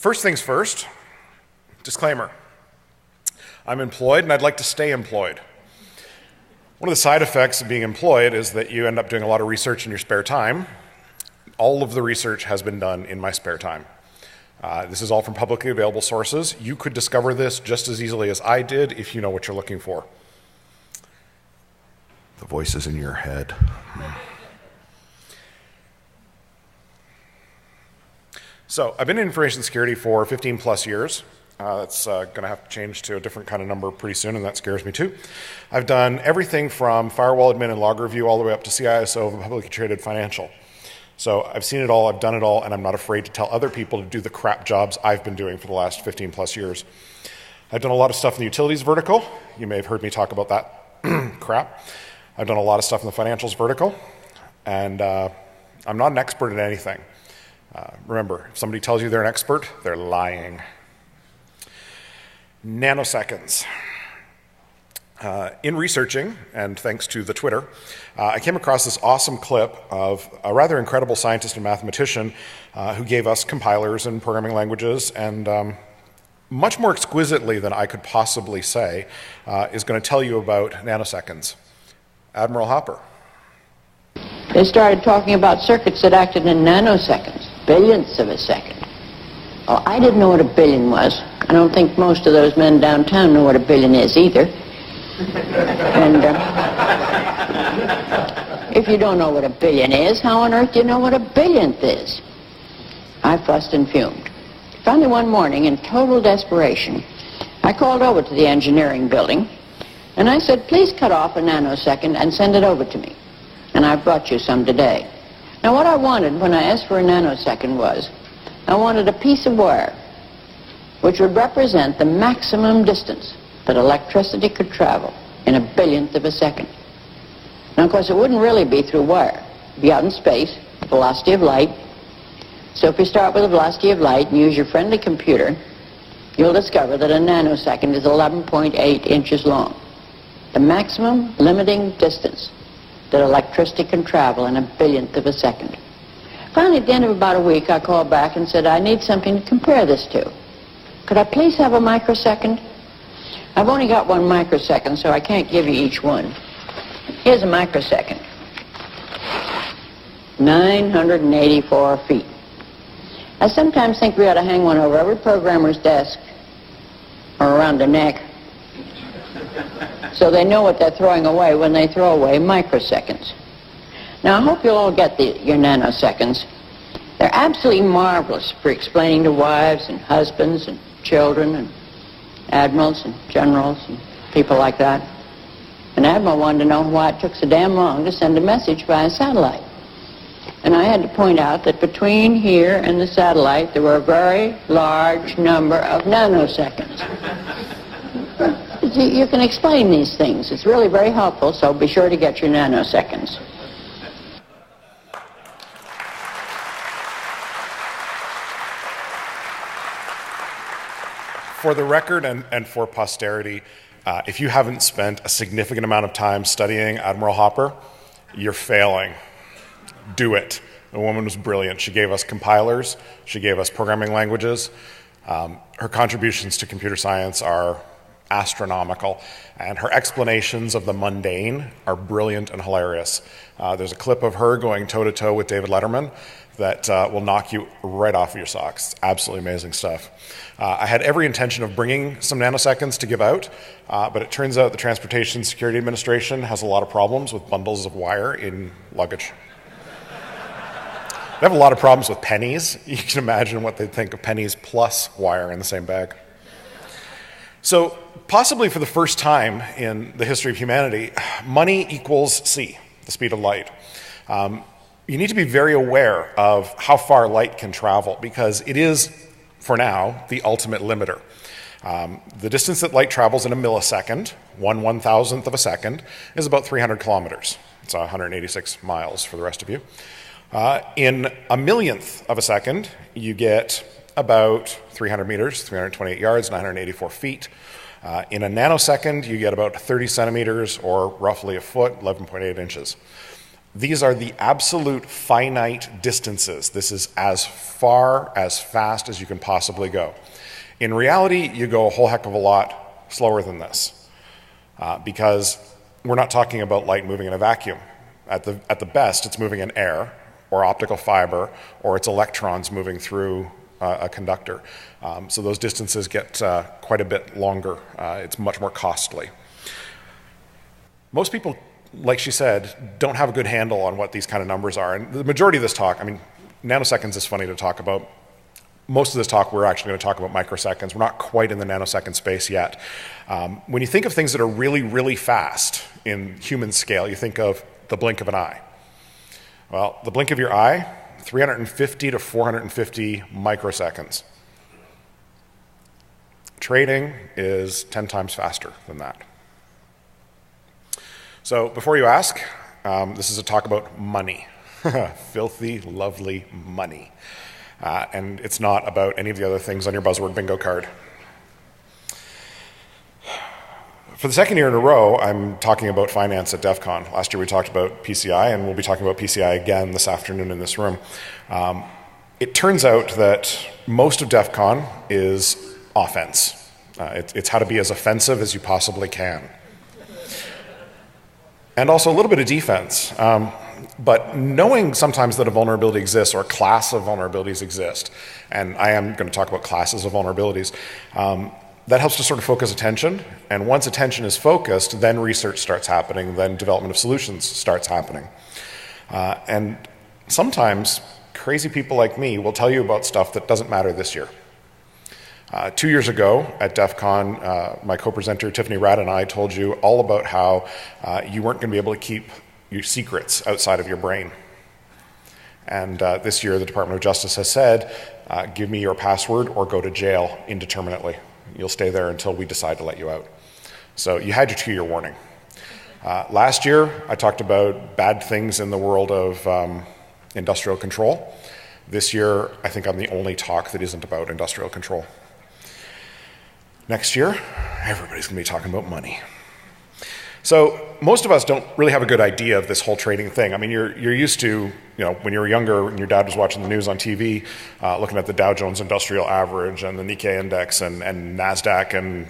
First things first, disclaimer. I'm employed and I'd like to stay employed. One of the side effects of being employed is that you end up doing a lot of research in your spare time. All of the research has been done in my spare time. This is all from publicly available sources. You could discover this just as easily as I did if you know what you're looking for. The voice is in your head. So I've been in information security for 15 plus years. That's going to have to change to a different kind of number pretty soon, and that scares me too. I've done everything from firewall admin and log review all the way up to CISO of a publicly traded financial. So I've seen it all, I've done it all, and I'm not afraid to tell other people to do the crap jobs I've been doing for the last 15 plus years. I've done a lot of stuff in the utilities vertical. You may have heard me talk about that crap. I've done a lot of stuff in the financials vertical, and I'm not an expert at anything. Remember, if somebody tells you they're an expert, they're lying. Nanoseconds. In researching, and thanks to the Twitter, I came across this awesome clip of a rather incredible scientist and mathematician who gave us compilers and programming languages, and much more exquisitely than I could possibly say, is going to tell you about nanoseconds. Admiral Hopper. They started talking about circuits that acted in nanoseconds, billionths of a second. Oh, I didn't know what a billion was. I don't think most of those men downtown know what a billion is either. And if you don't know what a billion is, how on earth do you know what a billionth is? I fussed and fumed. Finally one morning, in total desperation, I called over to the engineering building, and I said, please cut off a nanosecond and send it over to me. And I've brought you some today. Now what I wanted when I asked for a nanosecond was, I wanted a piece of wire which would represent the maximum distance that electricity could travel in a billionth of a second. Now, of course, it wouldn't really be through wire. It'd be out in space, velocity of light. So if you start with the velocity of light and use your friendly computer, you'll discover that a nanosecond is 11.8 inches long. The maximum limiting distance that electricity can travel in a billionth of a second. Finally, at the end of about a week, I called back and said, I need something to compare this to. Could I please have a microsecond? I've only got one microsecond, so I can't give you each one. Here's a microsecond. 984 feet. I sometimes think we ought to hang one over every programmer's desk or around their neck so they know what they're throwing away when they throw away microseconds. Now, I hope you'll all get your nanoseconds. They're absolutely marvelous for explaining to wives and husbands and children and admirals and generals and people like that. An admiral wanted to know why it took so damn long to send a message via satellite. And I had to point out that between here and the satellite there were a very large number of nanoseconds. You can explain these things. It's really very helpful, so be sure to get your nanoseconds. For the record and for posterity, if you haven't spent a significant amount of time studying Admiral Hopper, you're failing. Do it. The woman was brilliant. She gave us compilers. She gave us programming languages. Her contributions to computer science are astronomical, and her explanations of the mundane are brilliant and hilarious. There's a clip of her going toe-to-toe with David Letterman that will knock you right off of your socks. It's absolutely amazing stuff. I had every intention of bringing some nanoseconds to give out, but it turns out the Transportation Security Administration has a lot of problems with bundles of wire in luggage. They have a lot of problems with pennies. You can imagine what they'd think of pennies plus wire in the same bag. So, possibly for the first time in the history of humanity, money equals c, the speed of light. You need to be very aware of how far light can travel because it is, for now, the ultimate limiter. The distance that light travels in a millisecond, 1/1000th of a second, is about 300 kilometers. It's 186 miles for the rest of you. In a millionth of a second, you get about 300 meters, 328 yards, 984 feet. In a nanosecond, you get about 30 centimeters, or roughly a foot, 11.8 inches. These are the absolute finite distances. This is as far, as fast as you can possibly go. In reality, you go a whole heck of a lot slower than this because we're not talking about light moving in a vacuum. At the best, it's moving in air or optical fiber, or it's electrons moving through a conductor. So those distances get quite a bit longer. It's much more costly. Most people, like she said, don't have a good handle on what these kind of numbers are. And the majority of this talk, I mean, nanoseconds is funny to talk about. Most of this talk, we're actually going to talk about microseconds. We're not quite in the nanosecond space yet. When you think of things that are really, really fast in human scale, you think of the blink of an eye. Well, the blink of your eye, 350 to 450 microseconds. Trading is 10 times faster than that. So before you ask, this is a talk about money. Filthy, lovely money. And it's not about any of the other things on your buzzword bingo card. For the second year in a row, I'm talking about finance at DEFCON. Last year we talked about PCI, and we'll be talking about PCI again this afternoon in this room. It turns out that most of DEFCON is offense. It's how to be as offensive as you possibly can. And also a little bit of defense. But knowing sometimes that a vulnerability exists or a class of vulnerabilities exist, and I am going to talk about classes of vulnerabilities, that helps to sort of focus attention. And once attention is focused, then research starts happening, then development of solutions starts happening. And sometimes crazy people like me will tell you about stuff that doesn't matter this year. 2 years ago at DEFCON, my co-presenter Tiffany Rad and I told you all about how you weren't going to be able to keep your secrets outside of your brain. And this year the Department of Justice has said, give me your password or go to jail indeterminately. You'll stay there until we decide to let you out. So you had your 2-year warning. Last year I talked about bad things in the world of industrial control. This year I think I'm the only talk that isn't about industrial control. Next year, everybody's going to be talking about money. So most of us don't really have a good idea of this whole trading thing. I mean, you're used to, when you were younger and your dad was watching the news on TV, looking at the Dow Jones Industrial Average and the Nikkei Index and NASDAQ and,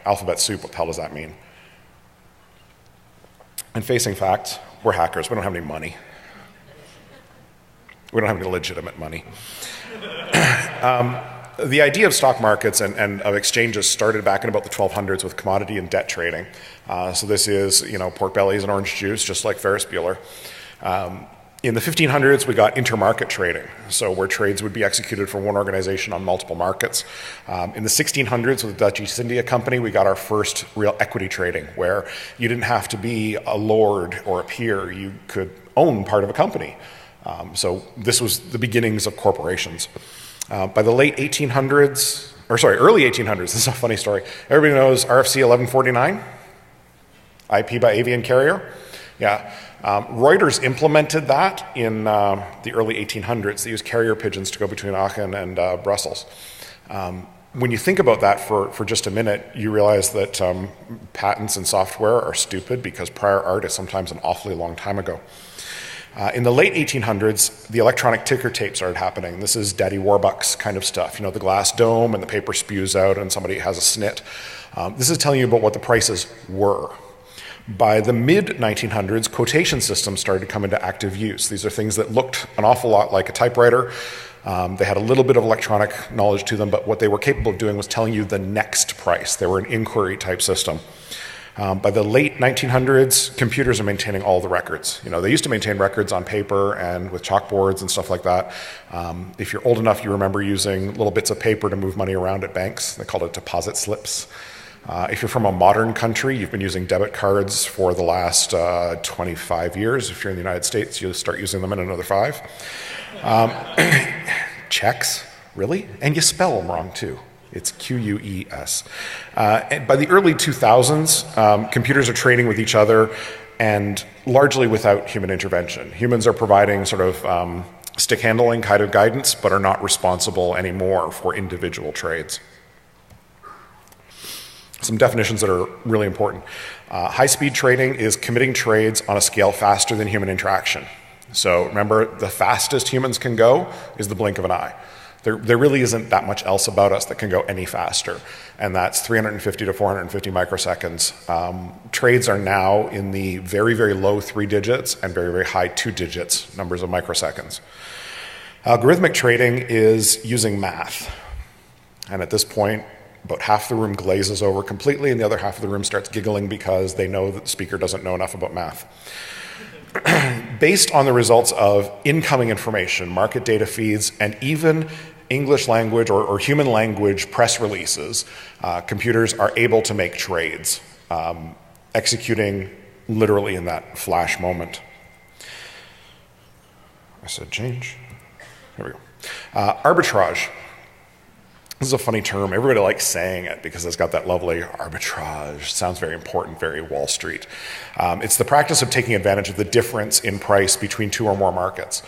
alphabet soup. What the hell does that mean? And facing facts, we're hackers. We don't have any money. We don't have any legitimate money. The idea of stock markets and of exchanges started back in about the 1200s with commodity and debt trading. So this is, pork bellies and orange juice, just like Ferris Bueller. In the 1500s, we got intermarket trading, so where trades would be executed for one organization on multiple markets. In the 1600s, with the Dutch East India Company, we got our first real equity trading, where you didn't have to be a lord or a peer. You could own part of a company. So this was the beginnings of corporations. By the early 1800s, this is a funny story. Everybody knows RFC 1149, IP by avian carrier. Yeah, Reuters implemented that in the early 1800s. They used carrier pigeons to go between Aachen and Brussels. When you think about that for just a minute, you realize that patents and software are stupid because prior art is sometimes an awfully long time ago. In the late 1800s, the electronic ticker tape started happening. This is Daddy Warbucks kind of stuff. The glass dome and the paper spews out and somebody has a snit. This is telling you about what the prices were. By the mid-1900s, quotation systems started to come into active use. These are things that looked an awful lot like a typewriter. They had a little bit of electronic knowledge to them, but what they were capable of doing was telling you the next price. They were an inquiry type system. By the late 1900s, computers are maintaining all the records. They used to maintain records on paper and with chalkboards and stuff like that. If you're old enough, you remember using little bits of paper to move money around at banks. They called it deposit slips. If you're from a modern country, you've been using debit cards for the last 25 years. If you're in the United States, you'll start using them in another 5. Checks, really? And you spell them wrong too. It's Q-U-E-S. And by the early 2000s, computers are trading with each other and largely without human intervention. Humans are providing sort of stick handling kind of guidance, but are not responsible anymore for individual trades. Some definitions that are really important. High-speed trading is committing trades on a scale faster than human interaction. So remember, the fastest humans can go is the blink of an eye. There really isn't that much else about us that can go any faster, and that's 350 to 450 microseconds. Trades are now in the very, very low 3 digits and very, very high 2 digits numbers of microseconds. Algorithmic trading is using math, and at this point, about half the room glazes over completely, and the other half of the room starts giggling because they know that the speaker doesn't know enough about math. Based on the results of incoming information, market data feeds, and even English language or human language press releases, computers are able to make trades, executing literally in that flash moment. I said change. There we go. Arbitrage. This is a funny term. Everybody likes saying it because it's got that lovely arbitrage. Sounds very important, very Wall Street. It's the practice of taking advantage of the difference in price between two or more markets.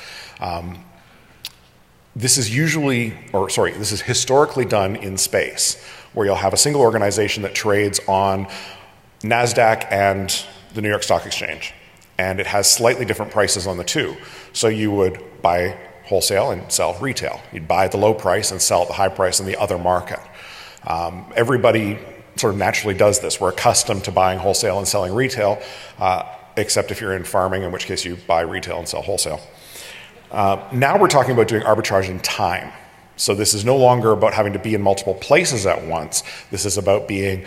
This is historically done in space, where you'll have a single organization that trades on NASDAQ and the New York Stock Exchange, and it has slightly different prices on the two. So you would buy wholesale and sell retail. You'd buy at the low price and sell at the high price in the other market. Everybody sort of naturally does this. We're accustomed to buying wholesale and selling retail, except if you're in farming, in which case you buy retail and sell wholesale. Now we're talking about doing arbitrage in time. So this is no longer about having to be in multiple places at once. This is about being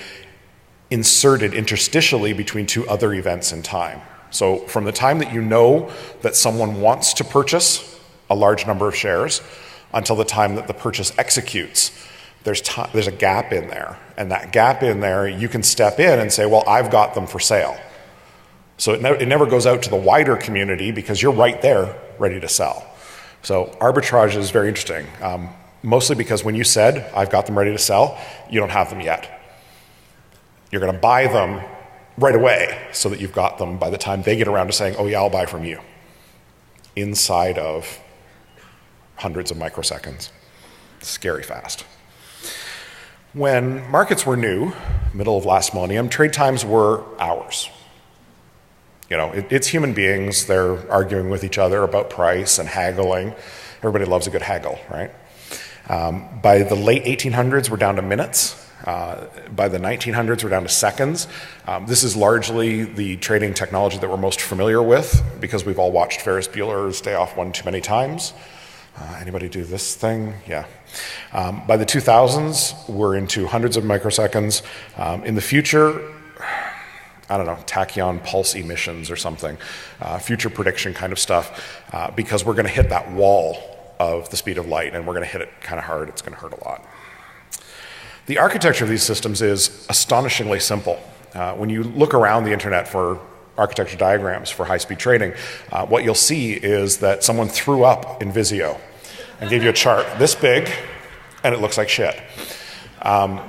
inserted interstitially between two other events in time. So from the time that you know that someone wants to purchase a large number of shares until the time that the purchase executes, there's a gap in there. And that gap in there, you can step in and say, well, I've got them for sale. So it never goes out to the wider community because you're right there ready to sell. So arbitrage is very interesting, mostly because when you said, I've got them ready to sell, you don't have them yet. You're going to buy them right away so that you've got them by the time they get around to saying, oh yeah, I'll buy from you, inside of hundreds of microseconds. Scary fast. When markets were new, middle of last millennium, trade times were hours. You know, it's human beings, they're arguing with each other about price and haggling. Everybody loves a good haggle, right? By the late 1800s, we're down to minutes. By the 1900s, we're down to seconds. This is largely the trading technology that we're most familiar with because we've all watched Ferris Bueller's Day Off one too many times. Anybody do this thing? Yeah. By the 2000s, we're into hundreds of microseconds. In the future, I don't know, tachyon pulse emissions or something, future prediction kind of stuff, because we're going to hit that wall of the speed of light, and we're going to hit it kind of hard. It's going to hurt a lot. The architecture of these systems is astonishingly simple. When you look around the internet for architecture diagrams for high-speed trading, what you'll see is that someone threw up in Visio and gave you a chart this big, and it looks like shit.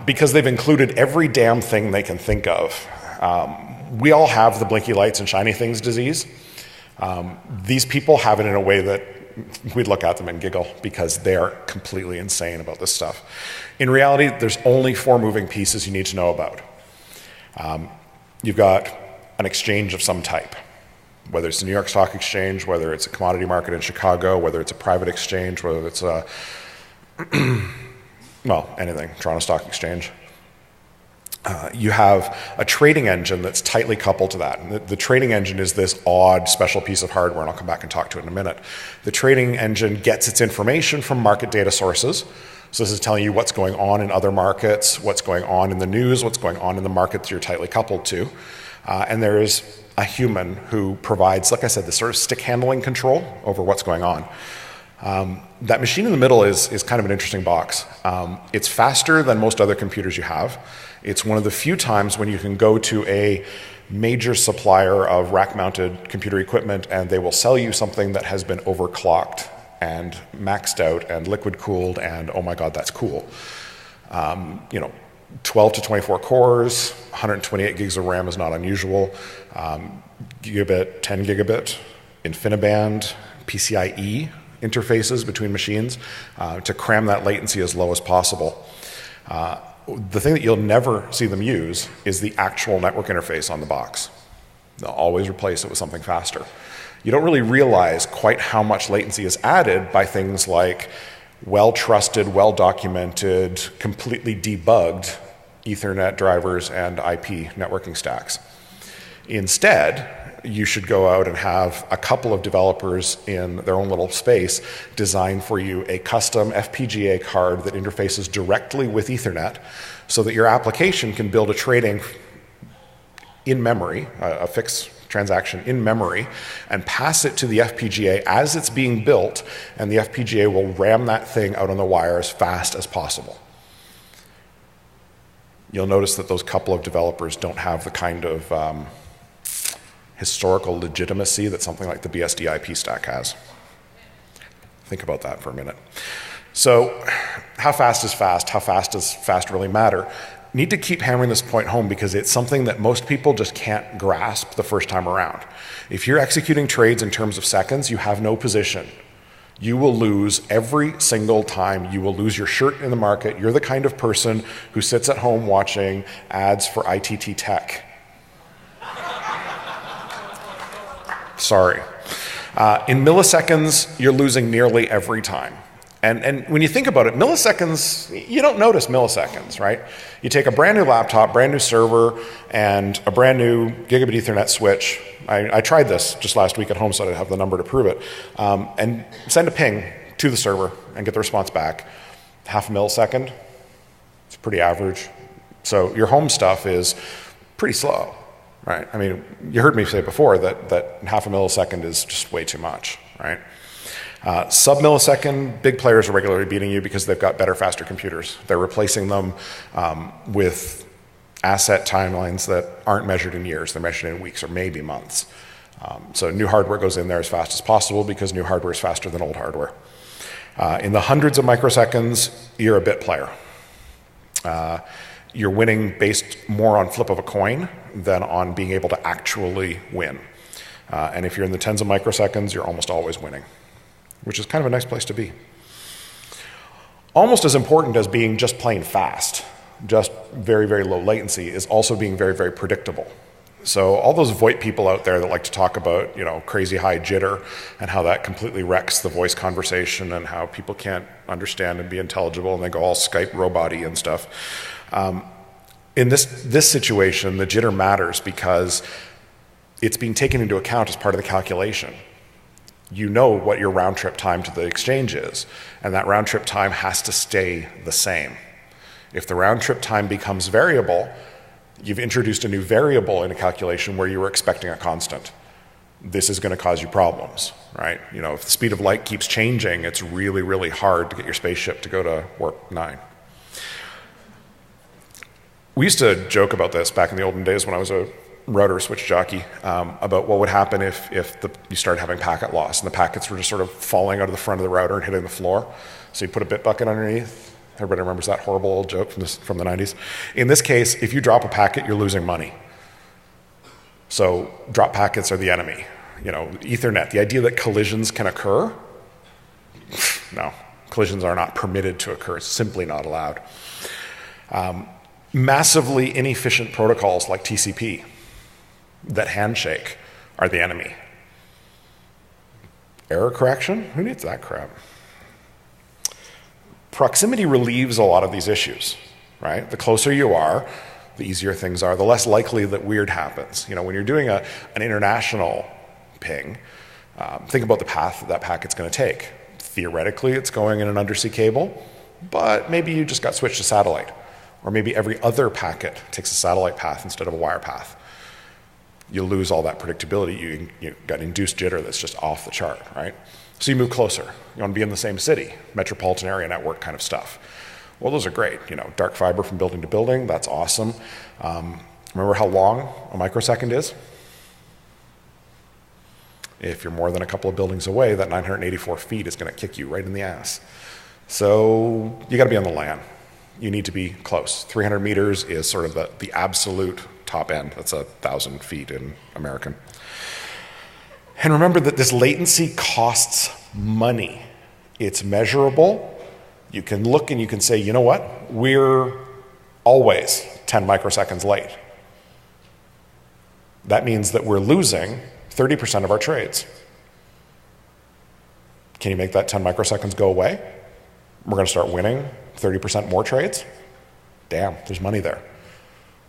Because they've included every damn thing they can think of. We all have the blinky lights and shiny things disease. These people have it in a way that we'd look at them and giggle because they are completely insane about this stuff. In reality, there's only 4 moving pieces you need to know about. You've got an exchange of some type, whether it's the New York Stock Exchange, whether it's a commodity market in Chicago, whether it's a private exchange, whether it's a, well, anything, Toronto Stock Exchange. You have a trading engine that's tightly coupled to that. And the trading engine is this odd special piece of hardware, and I'll come back and talk to it in a minute. The trading engine gets its information from market data sources. So this is telling you what's going on in other markets, what's going on in the news, what's going on in the markets you're tightly coupled to. And there is a human who provides, like I said, this sort of stick handling control over what's going on. That machine in the middle is kind of an interesting box. It's faster than most other computers you have. It's one of the few times when you can go to a major supplier of rack-mounted computer equipment and they will sell you something that has been overclocked and maxed out and liquid-cooled and, oh my God, that's cool. 12 to 24 cores, 128 gigs of RAM is not unusual. Gigabit, 10 gigabit, InfiniBand, PCIe interfaces between machines to cram that latency as low as possible. The thing that you'll never see them use is the actual network interface on the box. They'll always replace it with something faster. You don't really realize quite how much latency is added by things like well-trusted, well-documented, completely debugged Ethernet drivers and IP networking stacks. Instead, you should go out and have a couple of developers in their own little space design for you a custom FPGA card that interfaces directly with Ethernet so that your application can build a trading in memory, a fixed transaction in memory, and pass it to the FPGA as it's being built, and the FPGA will ram that thing out on the wire as fast as possible. You'll notice that those couple of developers don't have the kind of historical legitimacy that something like the BSD IP stack has. Think about that for a minute. So how fast is fast? How fast does fast really matter? Need to keep hammering this point home because it's something that most people just can't grasp the first time around. If you're executing trades in terms of seconds, you have no position. You will lose every single time. You will lose your shirt in the market. You're the kind of person who sits at home watching ads for ITT Tech. Sorry. In milliseconds, you're losing nearly every time. And when you think about it, milliseconds, you don't notice milliseconds, right? You take a brand new laptop, brand new server, and a brand new gigabit Ethernet switch. I tried this just last week at home, so I have the number to prove it. And send a ping to the server and get the response back. Half a millisecond, it's pretty average. So your home stuff is pretty slow, right? I mean, you heard me say before that half a millisecond is just way too much, right? Sub-millisecond, big players are regularly beating you because they've got better, faster computers. They're replacing them with asset timelines that aren't measured in years. They're measured in weeks or maybe months. So new hardware goes in there as fast as possible because new hardware is faster than old hardware. In the hundreds of microseconds, you're a bit player. You're winning based more on flip of a coin than on being able to actually win. And if you're in the tens of microseconds, you're almost always winning, which is kind of a nice place to be. Almost as important as being just plain fast, just very, very low latency, is also being very, very predictable. So all those VoIP people out there that like to talk about, crazy high jitter and how that completely wrecks the voice conversation and how people can't understand and be intelligible and they go all Skype robot-y and stuff. In this situation, the jitter matters because it's being taken into account as part of the calculation. You know what your round trip time to the exchange is, and that round trip time has to stay the same. If the round trip time becomes variable, you've introduced a new variable in a calculation where you were expecting a constant. This is going to cause you problems, right? If the speed of light keeps changing, it's really, really hard to get your spaceship to go to warp 9. We used to joke about this back in the olden days when I was a router switch jockey about what would happen if you started having packet loss and the packets were just sort of falling out of the front of the router and hitting the floor. So you put a bit bucket underneath. Everybody remembers that horrible old joke from the 90s. In this case, if you drop a packet, you're losing money. So drop packets are the enemy. Ethernet, the idea that collisions can occur, no, collisions are not permitted to occur. It's simply not allowed. Massively inefficient protocols like TCP that handshake are the enemy. Error correction? Who needs that crap? Proximity relieves a lot of these issues, right? The closer you are, the easier things are, the less likely that weird happens. When you're doing an international ping, think about the path that packet's going to take. Theoretically, it's going in an undersea cable, but maybe you just got switched to satellite. Or maybe every other packet takes a satellite path instead of a wire path. You lose all that predictability. You got induced jitter that's just off the chart, right? So you move closer. You want to be in the same city, metropolitan area network kind of stuff. Well, those are great. Dark fiber from building to building, that's awesome. Remember how long a microsecond is? If you're more than a couple of buildings away, that 984 feet is going to kick you right in the ass. So you got to be on the LAN. You need to be close. 300 meters is sort of the absolute top end. That's 1,000 feet in American. And remember that this latency costs money. It's measurable. You can look and you can say, you know what? We're always 10 microseconds late. That means that we're losing 30% of our trades. Can you make that 10 microseconds go away? We're going to start winning 30% more trades? Damn, there's money there.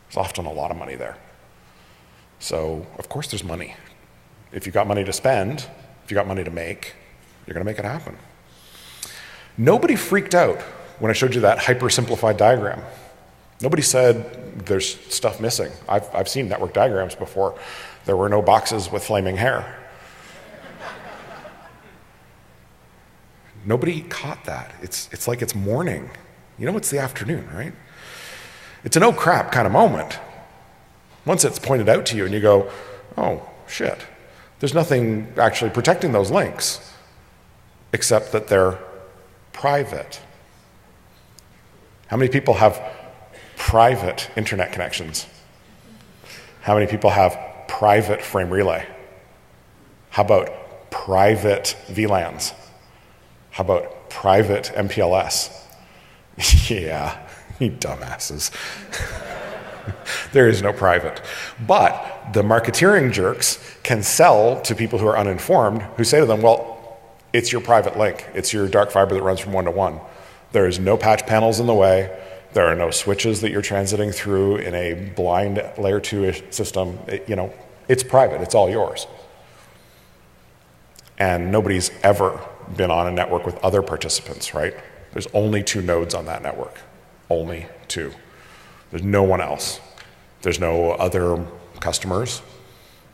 There's often a lot of money there. So, of course there's money. If you've got money to spend, if you've got money to make, you're going to make it happen. Nobody freaked out when I showed you that hyper-simplified diagram. Nobody said there's stuff missing. I've seen network diagrams before. There were no boxes with flaming hair. Nobody caught that. It's like it's morning. You know it's the afternoon, right? It's an oh crap kind of moment. Once it's pointed out to you and you go, oh shit, there's nothing actually protecting those links except that they're private. How many people have private internet connections? How many people have private frame relay? How about private VLANs? How about private MPLS? Yeah, you dumbasses. There is no private. But the marketeering jerks can sell to people who are uninformed, who say to them, well, it's your private link. It's your dark fiber that runs from one to one. There is no patch panels in the way. There are no switches that you're transiting through in a blind layer 2-ish system. It's private. It's all yours. And nobody's ever been on a network with other participants, right? There's only 2 nodes on that network. Only 2. There's no one else. There's no other customers.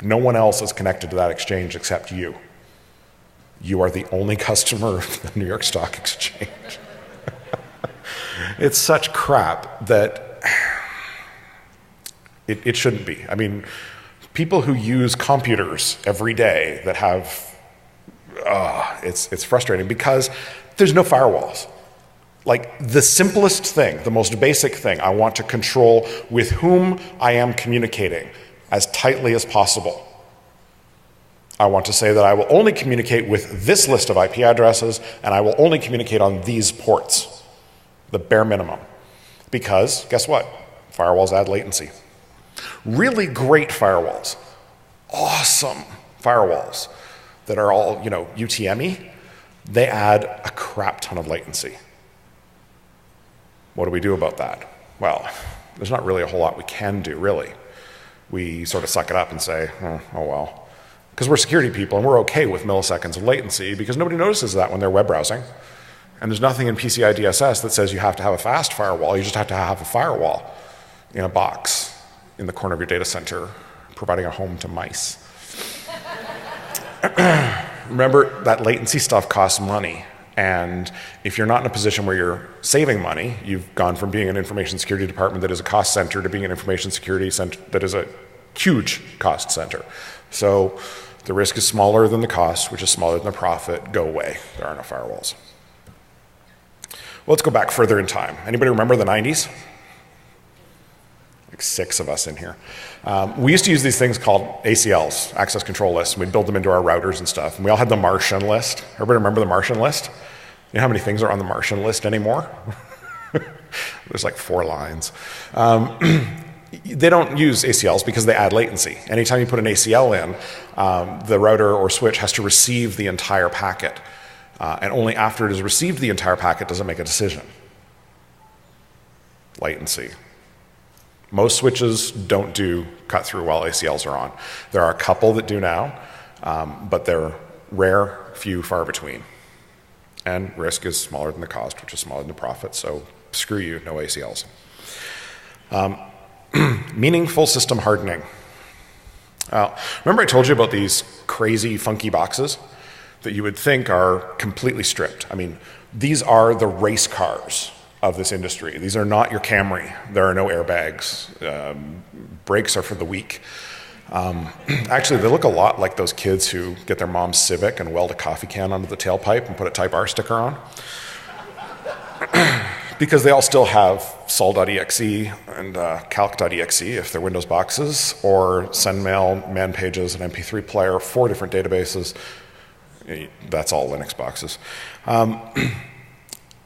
No one else is connected to that exchange except you. You are the only customer of the New York Stock Exchange. It's such crap that it shouldn't be. I mean, people who use computers every day that have, it's frustrating because there's no firewalls. Like the simplest thing, the most basic thing, I want to control with whom I am communicating as tightly as possible. I want to say that I will only communicate with this list of IP addresses and I will only communicate on these ports, the bare minimum. Because guess what? Firewalls add latency. Really great firewalls, awesome firewalls that are all, UTM-y, they add a crap ton of latency. What do we do about that? Well, there's not really a whole lot we can do, really. We sort of suck it up and say, oh well. Because we're security people and we're okay with milliseconds of latency because nobody notices that when they're web browsing. And there's nothing in PCI DSS that says you have to have a fast firewall. You just have to have a firewall in a box in the corner of your data center, providing a home to mice. Remember, that latency stuff costs money. And if you're not in a position where you're saving money, you've gone from being an information security department that is a cost center to being an information security center that is a huge cost center. So the risk is smaller than the cost, which is smaller than the profit. Go away. There are no firewalls. Well, let's go back further in time. Anybody remember the 90s? Like 6 of us in here. We used to use these things called ACLs, access control lists. We'd build them into our routers and stuff. And we all had the Martian list. Everybody remember the Martian list? You know how many things are on the Martian list anymore? There's like 4 lines. They don't use ACLs because they add latency. Anytime you put an ACL in, the router or switch has to receive the entire packet. And only after it has received the entire packet does it make a decision. Latency. Most switches don't do cut through while ACLs are on. There are a couple that do now, but they're rare, few, far between. And risk is smaller than the cost, which is smaller than the profit, so screw you, no ACLs. Meaningful system hardening. Remember I told you about these crazy, funky boxes that you would think are completely stripped? I mean, these are the race cars of this industry. These are not your Camry. There are no airbags. Brakes are for the weak. Actually, they look a lot like those kids who get their mom's Civic and weld a coffee can onto the tailpipe and put a Type R sticker on. Because they all still have sol.exe and calc.exe if they're Windows boxes, or SendMail, man pages, and MP3 player, 4 different databases. That's all Linux boxes.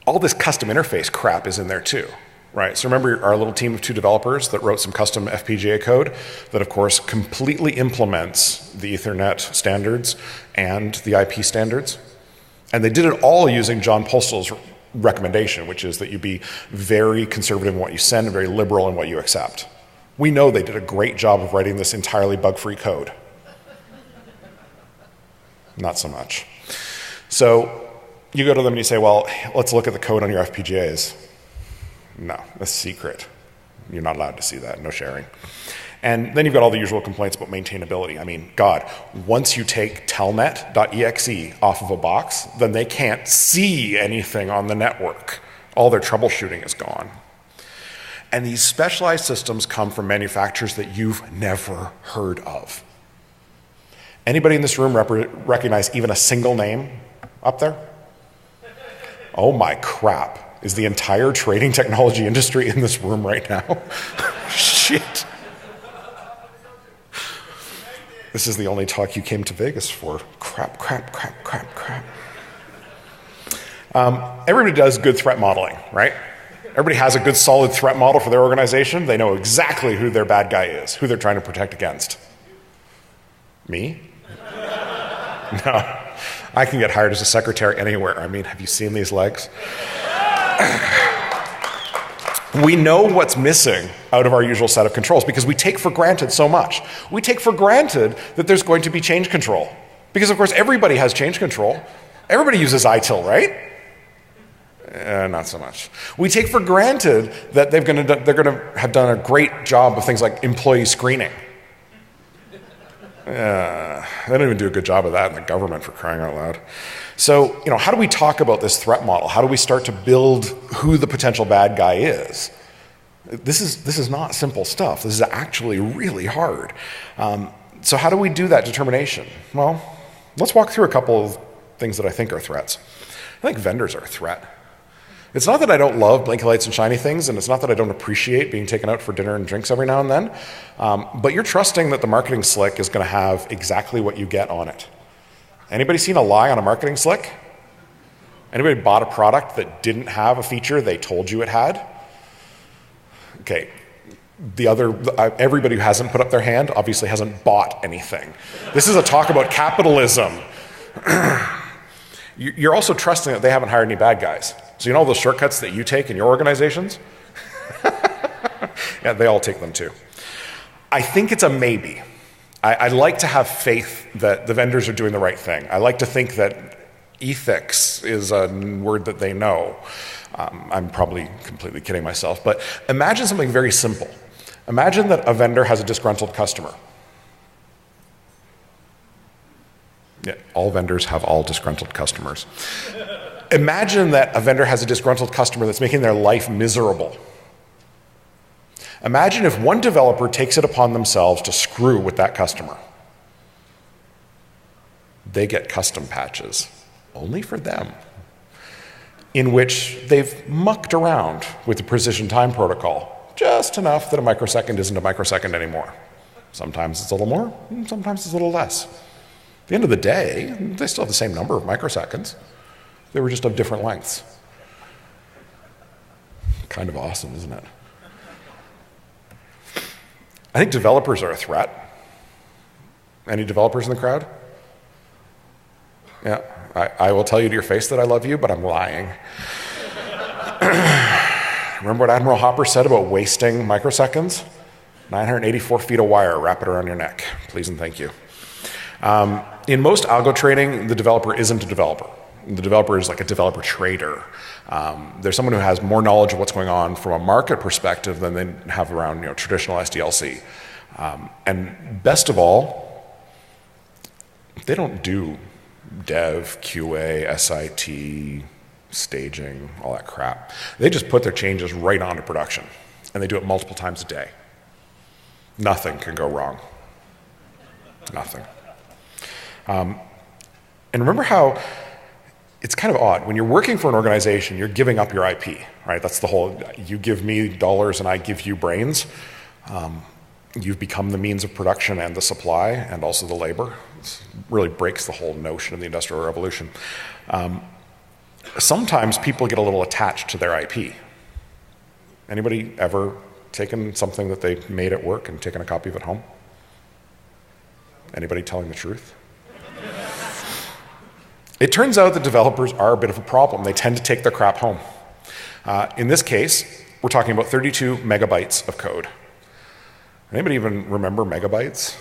All this custom interface crap is in there too. right? So remember our little team of 2 developers that wrote some custom FPGA code that, of course, completely implements the Ethernet standards and the IP standards. And they did it all using John Postel's recommendation, which is that you be very conservative in what you send and very liberal in what you accept. We know they did a great job of writing this entirely bug-free code. Not so much. So you go to them and you say, well, let's look at the code on your FPGAs. No, that's secret. You're not allowed to see that, no sharing. And then you've got all the usual complaints about maintainability. I mean, God, once you take telnet.exe off of a box, then they can't see anything on the network. All their troubleshooting is gone. And these specialized systems come from manufacturers that you've never heard of. Anybody in this room recognize even a single name up there? Oh my crap. Is the entire trading technology industry in this room right now? Shit. This is the only talk you came to Vegas for. Crap. Everybody does good threat modeling, right? Everybody has a good solid threat model for their organization. They know exactly who their bad guy is, who they're trying to protect against. Me? No. I can get hired as a secretary anywhere. I mean, have you seen these legs? We know what's missing out of our usual set of controls because we take for granted so much. We take for granted that there's going to be change control. Because, of course, everybody has change control. Everybody uses ITIL, right? Not so much. We take for granted that they're going to have done a great job of things like employee screening. They don't even do a good job of that in the government, for crying out loud. So, how do we talk about this threat model? How do we start to build who the potential bad guy is? This is not simple stuff. This is actually really hard. So how do we do that determination? Well, let's walk through a couple of things that I think are threats. I think vendors are a threat. It's not that I don't love blinky lights and shiny things, and it's not that I don't appreciate being taken out for dinner and drinks every now and then, but you're trusting that the marketing slick is going to have exactly what you get on it. Anybody seen a lie on a marketing slick? Anybody bought a product that didn't have a feature they told you it had? Okay, everybody who hasn't put up their hand obviously hasn't bought anything. This is a talk about capitalism. You're also trusting that they haven't hired any bad guys. So you know all those shortcuts that you take in your organizations? Yeah, they all take them too. I think it's a maybe. I like to have faith that the vendors are doing the right thing. I like to think that ethics is a word that they know. I'm probably completely kidding myself, but imagine something very simple. Imagine that a vendor has a disgruntled customer. Yeah, all vendors have all disgruntled customers. Imagine that a vendor has a disgruntled customer that's making their life miserable. Imagine if one developer takes it upon themselves to screw with that customer. They get custom patches, only for them, in which they've mucked around with the precision time protocol, just enough that a microsecond isn't a microsecond anymore. Sometimes it's a little more, and sometimes it's a little less. At the end of the day, they still have the same number of microseconds. They were just of different lengths. Kind of awesome, isn't it? I think developers are a threat. Any developers in the crowd? Yeah, I will tell you to your face that I love you, but I'm lying. Remember what Admiral Hopper said about wasting microseconds? 984 feet of wire, wrap it around your neck. Please and thank you. In most algo trading, the developer isn't a developer. The developer is like a developer trader. There's someone who has more knowledge of what's going on from a market perspective than they have around traditional SDLC. And best of all, they don't do dev, QA, SIT, staging, all that crap. They just put their changes right onto production, and they do it multiple times a day. Nothing can go wrong. Nothing. And remember how it's kind of odd. When you're working for an organization, you're giving up your IP, right? That's the whole, you give me dollars and I give you brains. You've become the means of production and the supply and also the labor. It really breaks the whole notion of the Industrial Revolution. Sometimes people get a little attached to their IP. Anybody ever taken something that they made at work and taken a copy of it home? Anybody telling the truth? It turns out that developers are a bit of a problem. They tend to take their crap home. In this case, we're talking about 32 megabytes of code. Anybody even remember megabytes?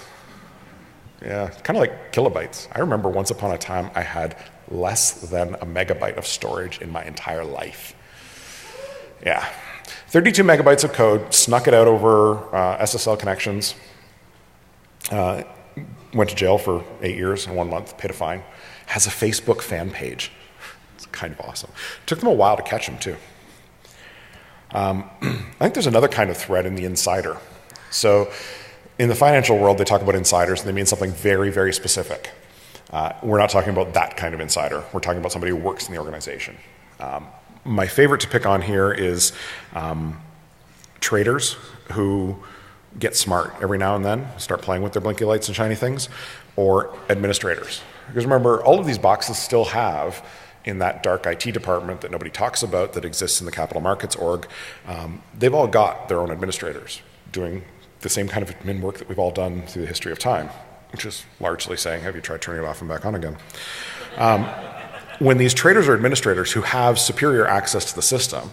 Yeah, kind of like kilobytes. I remember once upon a time I had less than a megabyte of storage in my entire life. Yeah, 32 megabytes of code, snuck it out over SSL connections, went to jail for 8 years and 1 month, paid a fine, has a Facebook fan page. It's kind of awesome. Took them a while to catch him too. I think there's another kind of threat in the insider. So in the financial world, they talk about insiders and they mean something very, very specific. We're not talking about that kind of insider. We're talking about somebody who works in the organization. My favorite to pick on here is traders who get smart every now and then, start playing with their blinky lights and shiny things, or administrators. Because remember, all of these boxes still have, in that dark IT department that nobody talks about that exists in the capital markets org, they've all got their own administrators doing the same kind of admin work that we've all done through the history of time, which is largely saying, have you tried turning it off and back on again? When these traders or administrators who have superior access to the system,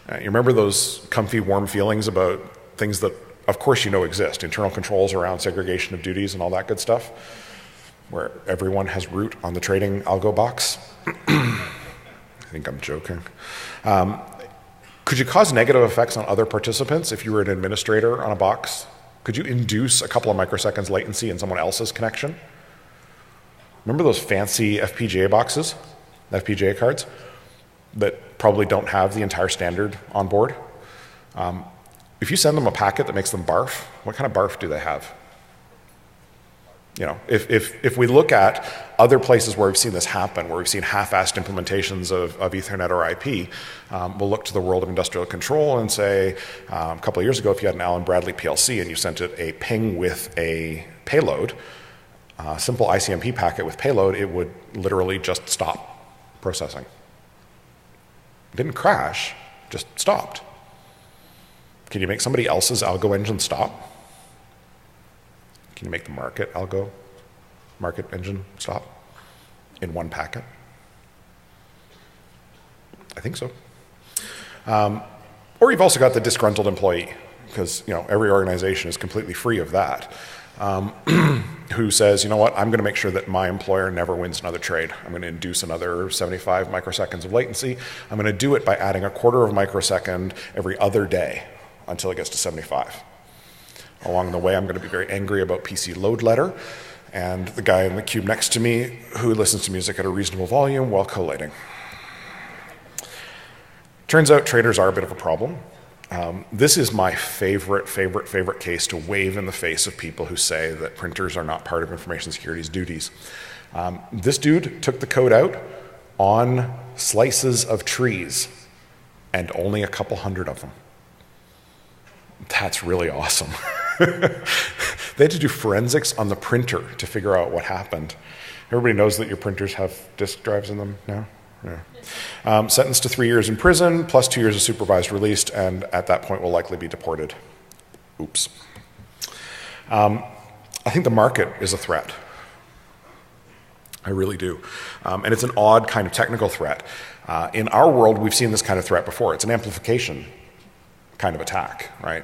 you remember those comfy, warm feelings about things that, of course, you know exist, internal controls around segregation of duties and all that good stuff, where everyone has root on the trading algo box? I think I'm joking. Could you cause negative effects on other participants if you were an administrator on a box? Could you induce a couple of microseconds latency in someone else's connection? Remember those fancy FPGA boxes, FPGA cards, that probably don't have the entire standard on board? If you send them a packet that makes them barf, what kind of barf do they have? You know, if we look at other places where we've seen this happen, where we've seen half-assed implementations of Ethernet or IP, we'll look to the world of industrial control and say, a couple of years ago, if you had an Allen Bradley PLC and you sent it a ping with a payload, a simple ICMP packet with payload, it would literally just stop processing. It didn't crash, just stopped. Can you make somebody else's algo engine stop? Can you make the market engine stop in one packet? I think so. Or you've also got the disgruntled employee, because every organization is completely free of that, who says, you know what, I'm going to make sure that my employer never wins another trade. I'm going to induce another 75 microseconds of latency. I'm going to do it by adding a quarter of a microsecond every other day until it gets to 75. Along the way, I'm going to be very angry about PC load letter and the guy in the cube next to me who listens to music at a reasonable volume while collating. Turns out traders are a bit of a problem. This is my favorite case to wave in the face of people who say that printers are not part of information security's duties. This dude took the code out on slices of trees and only a couple hundred of them. That's really awesome. They had to do forensics on the printer to figure out what happened. Everybody knows that your printers have disk drives in them now? Yeah. Sentenced to 3 years in prison, plus 2 years of supervised release, and at that point will likely be deported. Oops. I think the market is a threat. I really do. And it's an odd kind of technical threat. In our world, we've seen this kind of threat before. It's an amplification kind of attack, right?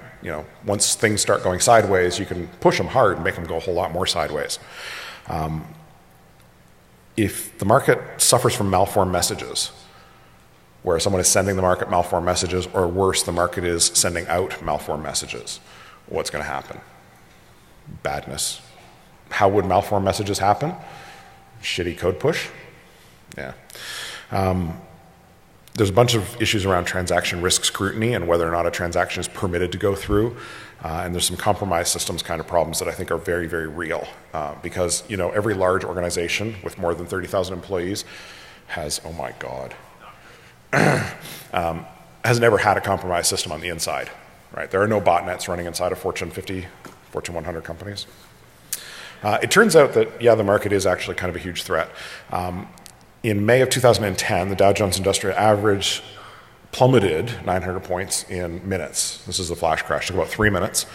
Once things start going sideways, you can push them hard and make them go a whole lot more sideways. If the market suffers from malformed messages, where someone is sending the market malformed messages, or worse, the market is sending out malformed messages, what's going to happen? Badness. How would malformed messages happen? Shitty code push? Yeah. There's a bunch of issues around transaction risk scrutiny and whether or not a transaction is permitted to go through. And there's some compromised systems kind of problems that I think are very, very real. Because, every large organization with more than 30,000 employees has, oh my God, has never had a compromised system on the inside, right? There are no botnets running inside of Fortune 50, Fortune 100 companies. It turns out that, the market is actually kind of a huge threat. In May of 2010, the Dow Jones Industrial Average plummeted 900 points in minutes. This is the flash crash. It took about 3 minutes.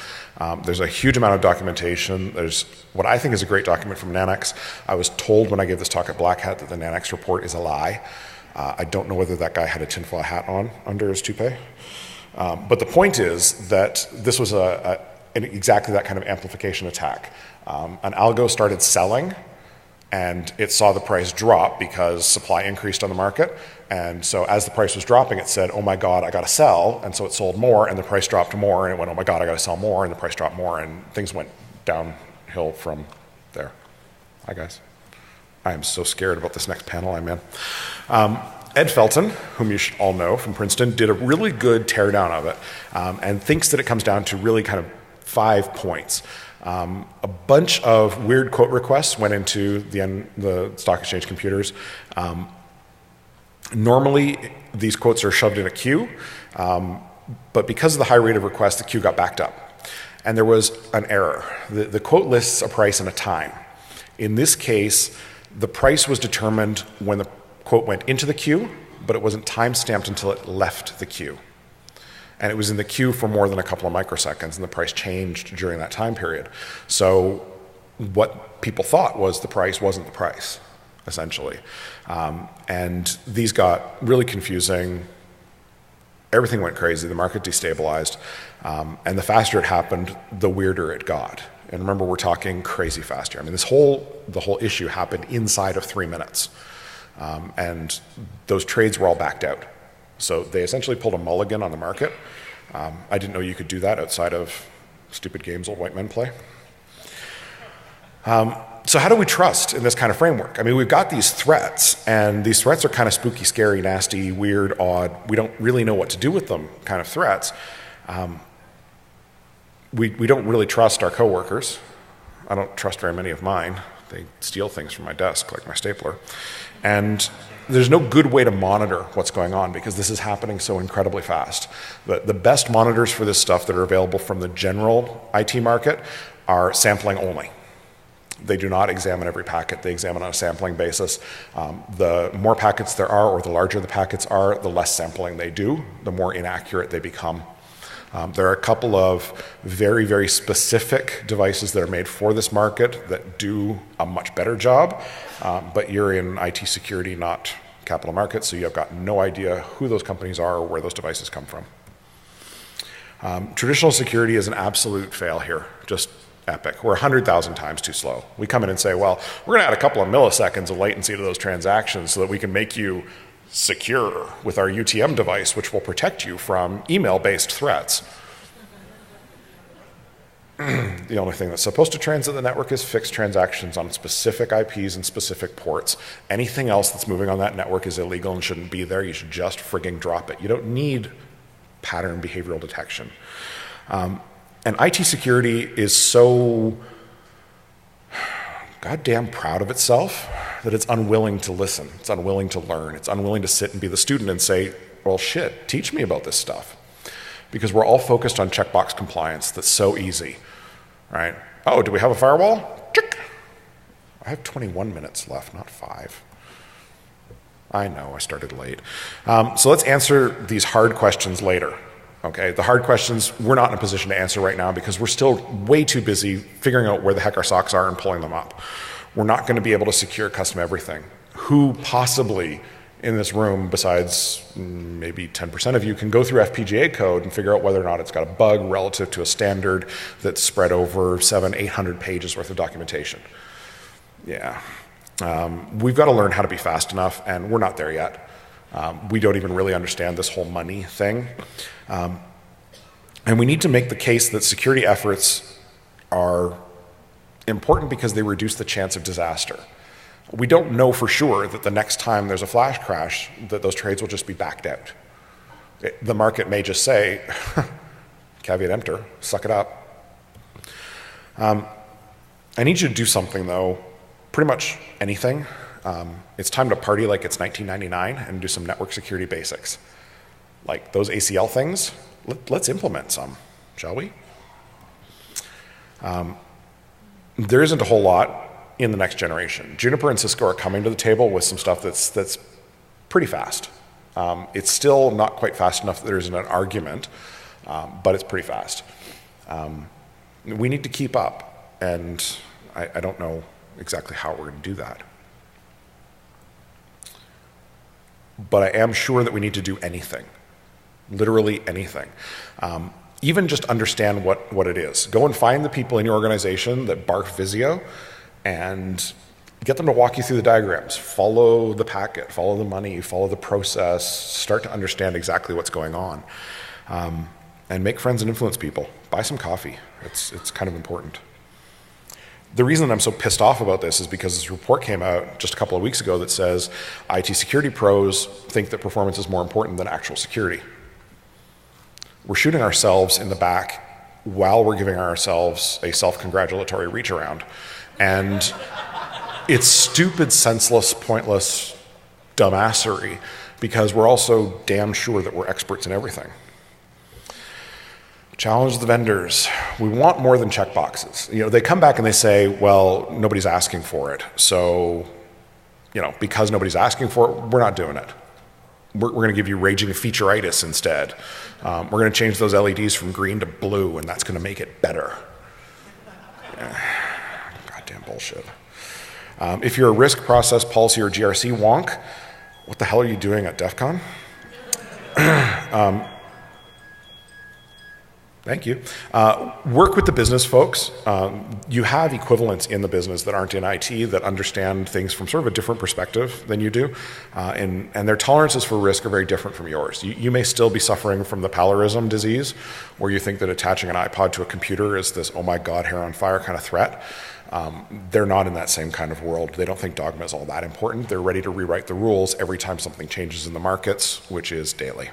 There's a huge amount of documentation. There's what I think is a great document from Nanex. I was told when I gave this talk at Black Hat that the Nanex report is a lie. I don't know whether that guy had a tinfoil hat on under his toupee. But the point is that this was exactly that kind of amplification attack. An algo started selling, and it saw the price drop because supply increased on the market. And so as the price was dropping, it said, oh my God, I gotta sell. And so it sold more, and the price dropped more, and it went, oh my God, I gotta sell more, and the price dropped more, and things went downhill from there. Hi guys. I am so scared about this next panel I'm in. Ed Felton, whom you should all know from Princeton, did a really good teardown of it, and thinks that it comes down to really kind of 5 points. A bunch of weird quote requests went into the stock exchange computers. Normally, these quotes are shoved in a queue, but because of the high rate of requests, the queue got backed up. And there was an error. The quote lists a price and a time. In this case, the price was determined when the quote went into the queue, but it wasn't time-stamped until it left the queue. And it was in the queue for more than a couple of microseconds, and the price changed during that time period. So what people thought was the price wasn't the price, essentially. And these got really confusing. Everything went crazy. The market destabilized. And the faster it happened, the weirder it got. And remember, we're talking crazy fast here. I mean, the whole issue happened inside of 3 minutes. And those trades were all backed out. So they essentially pulled a mulligan on the market. I didn't know you could do that outside of stupid games old white men play. So how do we trust in this kind of framework? I mean, we've got these threats, and these threats are kind of spooky, scary, nasty, weird, odd. We don't really know what to do with them kind of threats. We don't really trust our coworkers. I don't trust very many of mine. They steal things from my desk, like my stapler. And there's no good way to monitor what's going on because this is happening so incredibly fast. The best monitors for this stuff that are available from the general IT market are sampling only. They do not examine every packet. They examine on a sampling basis. The more packets there are, or the larger the packets are, the less sampling they do, the more inaccurate they become. There are a couple of very, very specific devices that are made for this market that do a much better job, but you're in IT security, not capital markets, so you've got no idea who those companies are or where those devices come from. Traditional security is an absolute fail here, just epic. We're 100,000 times too slow. We come in and say, well, we're going to add a couple of milliseconds of latency to those transactions so that we can make you secure with our UTM device, which will protect you from email-based threats. The only thing that's supposed to transit the network is fixed transactions on specific IPs and specific ports. Anything else that's moving on that network is illegal and shouldn't be there. You should just frigging drop it. You don't need pattern behavioral detection. And IT security is so goddamn proud of itself that it's unwilling to listen. It's unwilling to learn. It's unwilling to sit and be the student and say, well, shit, teach me about this stuff. Because we're all focused on checkbox compliance. That's so easy, right? Oh, do we have a firewall? Check. I have 21 minutes left, not 5. I know, I started late. So let's answer these hard questions later. Okay, the hard questions we're not in a position to answer right now because we're still way too busy figuring out where the heck our socks are and pulling them up. We're not going to be able to secure custom everything. Who possibly in this room, besides maybe 10% of you, can go through FPGA code and figure out whether or not it's got a bug relative to a standard that's spread over 700-800 pages worth of documentation? Yeah. We've got to learn how to be fast enough, and we're not there yet. We don't even really understand this whole money thing. And we need to make the case that security efforts are important because they reduce the chance of disaster. We don't know for sure that the next time there's a flash crash that those trades will just be backed out. The market may just say, caveat emptor, suck it up. I need you to do something though, pretty much anything. It's time to party like it's 1999 and do some network security basics. Like those ACL things, let's implement some, shall we? There isn't a whole lot in the next generation. Juniper and Cisco are coming to the table with some stuff that's pretty fast. It's still not quite fast enough that there isn't an argument, but it's pretty fast. We need to keep up, and I don't know exactly how we're going to do that. But I am sure that we need to do anything, literally anything. Even just understand what it is. Go and find the people in your organization that bark Visio and get them to walk you through the diagrams. Follow the packet, follow the money, follow the process, start to understand exactly what's going on. And make friends and influence people. Buy some coffee. It's kind of important. The reason I'm so pissed off about this is because this report came out just a couple of weeks ago that says IT security pros think that performance is more important than actual security. We're shooting ourselves in the back while we're giving ourselves a self-congratulatory reach around. And it's stupid, senseless, pointless dumbassery because we're also damn sure that we're experts in everything. Challenge the vendors. We want more than checkboxes. You know, they come back and they say, well, nobody's asking for it. So, you know, because nobody's asking for it, we're not doing it. We're going to give you raging featureitis instead. We're going to change those LEDs from green to blue, and that's going to make it better. Goddamn bullshit. If you're a risk, process, policy, or GRC wonk, what the hell are you doing at DEFCON? Thank you. Work with the business folks. You have equivalents in the business that aren't in IT that understand things from sort of a different perspective than you do. And their tolerances for risk are very different from yours. You may still be suffering from the palerism disease, where you think that attaching an iPod to a computer is this, oh my God, hair on fire kind of threat. They're not in that same kind of world. They don't think dogma is all that important. They're ready to rewrite the rules every time something changes in the markets, which is daily.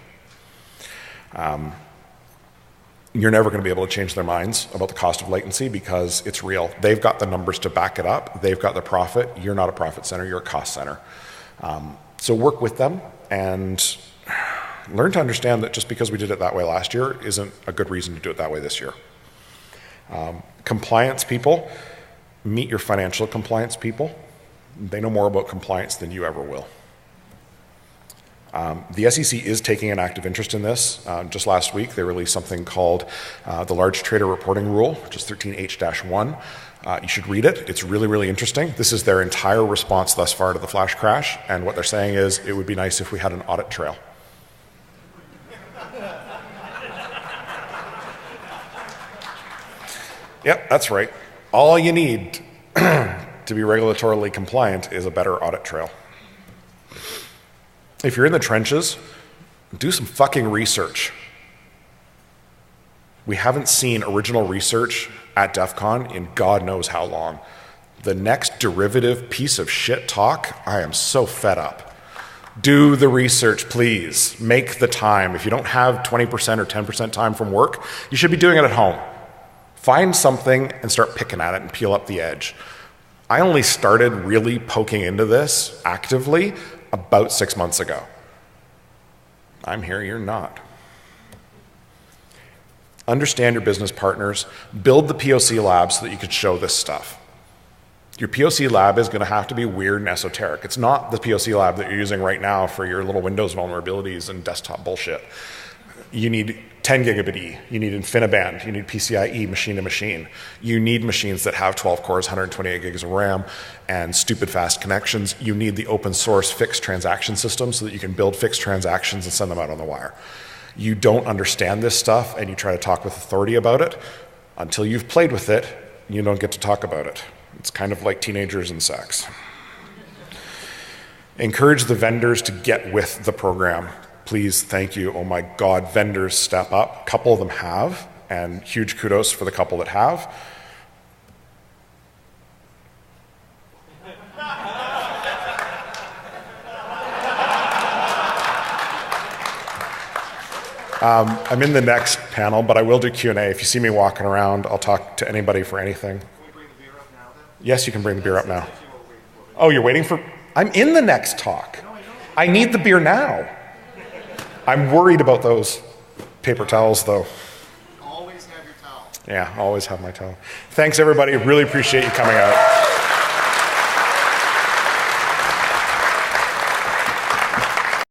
You're never going to be able to change their minds about the cost of latency because it's real. They've got the numbers to back it up. They've got the profit. You're not a profit center. You're a cost center. So work with them and learn to understand that just because we did it that way last year isn't a good reason to do it that way this year. Compliance people, meet your financial compliance people. They know more about compliance than you ever will. The SEC is taking an active interest in this. Just last week, they released something called the Large Trader Reporting Rule, which is 13H-1. You should read it. It's really, really interesting. This is their entire response thus far to the flash crash, and what they're saying is it would be nice if we had an audit trail. Yep, that's right. All you need to be regulatorily compliant is a better audit trail. If you're in the trenches, do some fucking research. We haven't seen original research at DEF CON in God knows how long. The next derivative piece of shit talk, I am so fed up. Do the research, please. Make the time. If you don't have 20% or 10% time from work, you should be doing it at home. Find something and start picking at it and peel up the edge. I only started really poking into this actively about 6 months ago. I'm here, you're not. Understand your business partners. Build the POC lab so that you can show this stuff. Your POC lab is going to have to be weird and esoteric. It's not the POC lab that you're using right now for your little Windows vulnerabilities and desktop bullshit. You need 10 gigabit E, you need InfiniBand, you need PCIe machine to machine. You need machines that have 12 cores, 128 gigs of RAM, and stupid fast connections. You need the open source fixed transaction system so that you can build fixed transactions and send them out on the wire. You don't understand this stuff and you try to talk with authority about it. Until you've played with it, you don't get to talk about it. It's kind of like teenagers and sex. Encourage the vendors to get with the program. Please, thank you. Oh my God, vendors step up. A couple of them have, and huge kudos for the couple that have. I'm in the next panel, but I will do Q&A. If you see me walking around, I'll talk to anybody for anything. Can we bring the beer up now, then? Yes, you can bring the beer up now. Oh, you're waiting for... I'm in the next talk. I need the beer now. I'm worried about those paper towels, though. Always have your towel. Yeah, always have my towel. Thanks, everybody. Really appreciate you coming out.